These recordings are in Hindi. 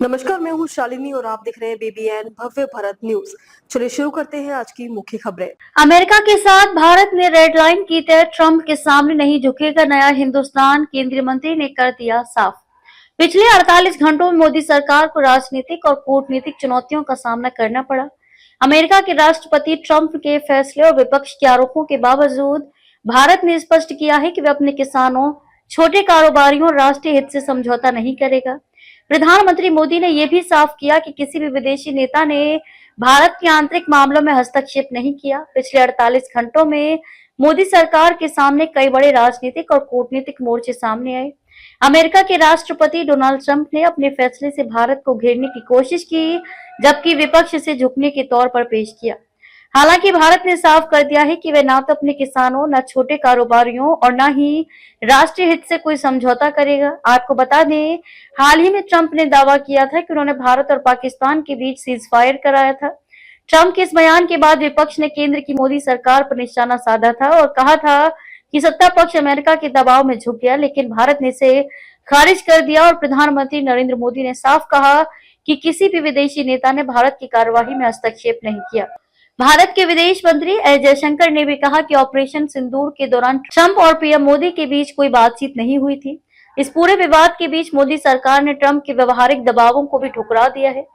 नमस्कार, मैं हूँ शालिनी और आप देख रहे हैं बीबीएन भव्य भारत न्यूज। चलिए शुरू करते हैं आज की मुख्य खबरें। अमेरिका के साथ भारत ने रेड लाइन की तरह ट्रंप के सामने नहीं झुकेगा नया हिंदुस्तान, केंद्रीय मंत्री ने कर दिया साफ। पिछले 48 घंटों में मोदी सरकार को राजनीतिक और कूटनीतिक चुनौतियों का सामना करना पड़ा। अमेरिका के राष्ट्रपति ट्रंप के फैसले और विपक्ष के आरोपों के बावजूद भारत ने स्पष्ट किया है कि वह अपने किसानों, छोटे कारोबारियों और राष्ट्रीय हित से समझौता नहीं करेगा। प्रधानमंत्री मोदी ने यह भी साफ किया कि किसी भी विदेशी नेता ने भारत के आंतरिक मामलों में हस्तक्षेप नहीं किया। पिछले 48 घंटों में मोदी सरकार के सामने कई बड़े राजनीतिक और कूटनीतिक मोर्चे सामने आए। अमेरिका के राष्ट्रपति डोनाल्ड ट्रंप ने अपने फैसले से भारत को घेरने की कोशिश की, जबकि विपक्ष इसे झुकने के तौर पर पेश किया। हालांकि भारत ने साफ कर दिया है कि वह न तो अपने किसानों, न छोटे कारोबारियों और न ही राष्ट्रीय हित से कोई समझौता करेगा। आपको बता दें, हाल ही में ट्रंप ने दावा किया था कि उन्होंने भारत और पाकिस्तान के बीच सीज फायर कराया था। ट्रंप के इस बयान के बाद विपक्ष ने केंद्र की मोदी सरकार पर निशाना साधा था और कहा था कि सत्ता पक्ष अमेरिका के दबाव में झुक गया, लेकिन भारत ने इसे खारिज कर दिया और प्रधानमंत्री नरेंद्र मोदी ने साफ कहा कि किसी भी विदेशी नेता ने भारत की कार्यवाही में हस्तक्षेप नहीं किया। भारत के विदेश मंत्री एस जयशंकर ने भी कहा कि ऑपरेशन सिंदूर के दौरान ट्रंप और पीएम मोदी के बीच कोई बातचीत नहीं हुई थी। इस पूरे विवाद के बीच मोदी सरकार ने ट्रंप के व्यवहारिक दबावों को भी ठुकरा दिया है।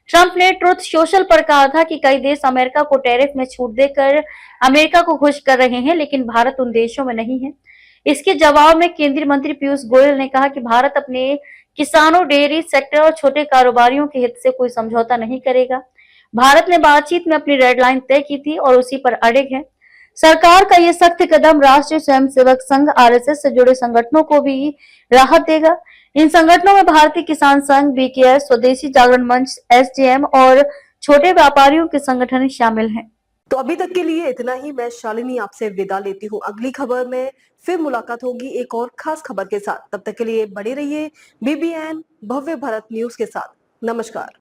ट्रंप ने ट्रुथ सोशल पर कहा था कि कई देश अमेरिका को टैरिफ में छूट देकर अमेरिका को खुश कर रहे हैं, लेकिन भारत उन देशों में नहीं है। इसके जवाब में केंद्रीय मंत्री पीयूष गोयल ने कहा कि भारत अपने किसानों, डेयरी सेक्टर और छोटे कारोबारियों के हित से कोई समझौता नहीं करेगा। भारत ने बातचीत में अपनी रेड लाइन तय की थी और उसी पर अड़िग है। सरकार का ये सख्त कदम राष्ट्रीय स्वयंसेवक संघ आरएसएस से जुड़े संगठनों को भी राहत देगा। इन संगठनों में भारतीय किसान संघ, बीकेएस, स्वदेशी जागरण मंच, एसजेएम और छोटे व्यापारियों के संगठन शामिल हैं। तो अभी तक के लिए इतना ही। मैं शालिनी आपसे विदा लेती हूँ। अगली खबर में फिर मुलाकात होगी एक और खास खबर के साथ। तब तक के लिए बने रहिए बीबीएन भव्य भारत न्यूज के साथ। नमस्कार।